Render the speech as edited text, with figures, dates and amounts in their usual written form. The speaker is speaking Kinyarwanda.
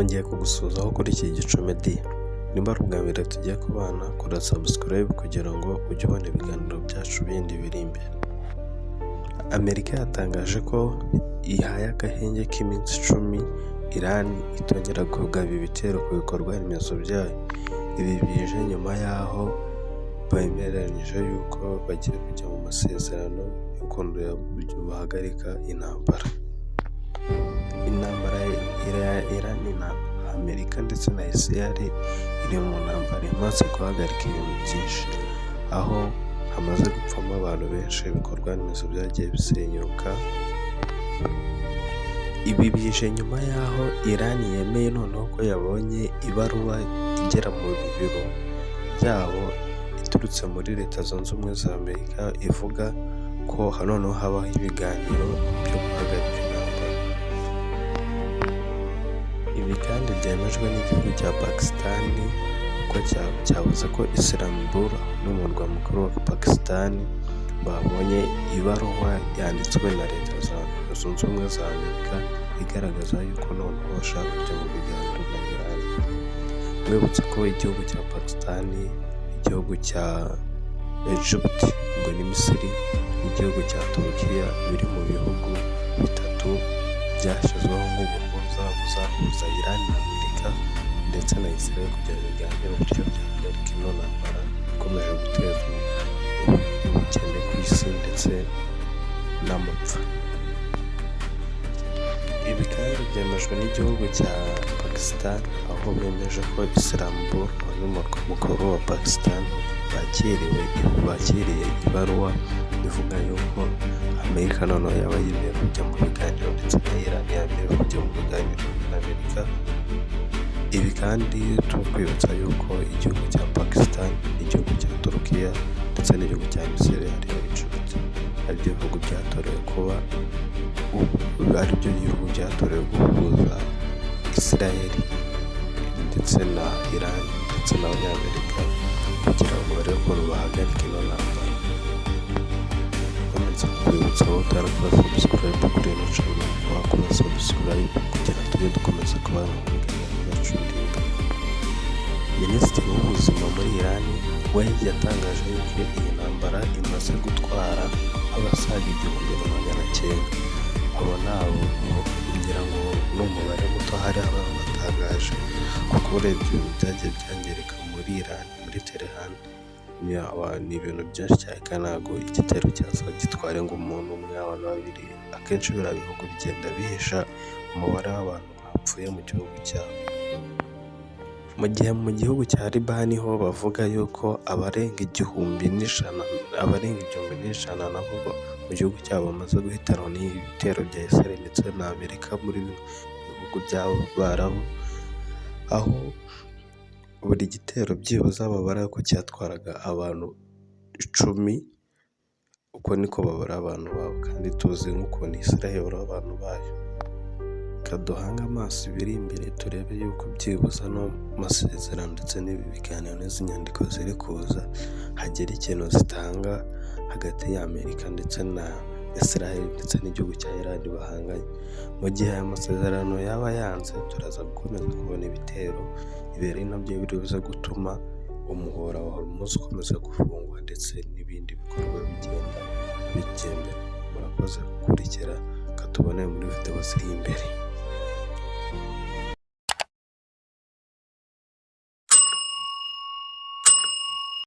nongeye kugusuhuzaho kuri iki Gicumbi. Nimba ari ubwa mbere tugiye kubana, kora subscribe kugira ngo ujye ubona ibiganiro byacu bindi biri imbere. Amerika yatangaje ko ihaye agahenge k'iminsi 10 Iran itongera kugaba ibitero ku bikorwa remezo byayo. Ibi bije nyuma y'aho bemeranyije yuko bagiye kujya mu masezerano yo kongera uburyo bahagarika intambara. Intambara ya Iran na Amerika ndetse na Israel iri mu ntambara imaze guhagarika ibintu byinshi, aho hamaze gupfamo abantu benshi, ibikorwa remezo byagiye bisenyuka. Ibi bije nyuma y'aho Iran yemeye noneho ko yabonye ibaruwa igera mu biro byabo iturutse muri Leta Zunze Ubumwe za Amerika ivuga ko noneho habaho ibiganiro byo guhagarika intambara. Ibi kandi byemejwe n'igihugu cya Pakistan, kuko cyavuze ko Islamabad n'umurwa mukuru wa Pakistan babonye ibaruwa yanditswe na Leta Zunze Ubumwe za Amerika igaragaza yuko noneho bashaka kujya mu biganiro na Iran. Mwibutse ko igihugu cya Pakistan, igihugu cya Egypt ubwo ni Misiri, igihugu cya Turukiya biri mu bihugu bitatu byashyizweho buzahuza Iran na Amerika ndetse na Israel kugira ngo biganire uburyo byahagarika ino ntambara ikomeje guteza ubukene ku isi ndetse n'amapfa. Ibi kandi byemejwe n'igihugu cya Pakistan, aho bemeje ko Islamabad n'umurwa mukuru wa Pakistan bakiriye ibaruwa ivuga yuko Amerika noneho yaba yemeye kujya mu biganiro ndetse na Iran yemeye kujya mu biganiro na Amerika. Ibi kandi tukwibutsa yuko igihugu cya Pakistan, igihugu cya Turukiya ndetse n'igihugu cya Misiri ariyo Egypt aribyo bihugu byatorewe kuba aribyo bihugu byatorewe guhuza Israel ndetse na Iran ndetse n'Abanyamerika kugira ngo barebe ko bahagarika ino ntambara. Nkomeza kukwibutsa aho utarakora subscribe kuri ino channel, wakora subscribe kugira ngo tujye dukomeza kubana mu biganiro byacu biri imbere. Minisitiri w'ubuzima muri Iran we yatangaje yuko iyi ntambara imaze gutwara abasaga 1900. Abo nabo kugira ngo n'umubare muto hari abantu batangaje, kuko urebye ibintu byagiye byangirika muri Iran, muri Tehran ni ibintu byinshi cyane, kandi ntabwo igitero cyaza gitware ngo umuntu umwe, abantu babiri. Akenshi biriya bihugu bigenda bihisha umubare w'abantu bapfuye mu gihugu cyabo. Mu gihe mu gihugu cya Libani ho bavuga yuko abarenga 1,100 nabo mu gihugu cyabo bamaze guhitanwa n'ibitero bya Israel ndetse na Amerika muri bihugu by'Abarabu, aho buri gitero byibuze babara ko cyatwaraga abantu 10. Uko niko babara abantu babo, kandi tuzi nk'ukuntu Israel babara abantu bayo. Kaduhanga amaso ibiri imbere turebe yuko byibuza no masezerano ndetse n'ibi biganiro n'izi nyandiko ziri kuza hagera ikintu zitanga hagati ya Amerika ndetse na Israel ndetse n'igihugu cya Iran bahanganye. Mu gihe aya masezerano yaba yanze, turaza gukomeza kubona ibitero ibereye nabyo biri buze gutuma umuhora wa Hormuz ukomeza gufungwa ndetse n'ibindi bikorwa bigenda bikemera. Murakoze gukurikira, katubone muri video ziri imbere.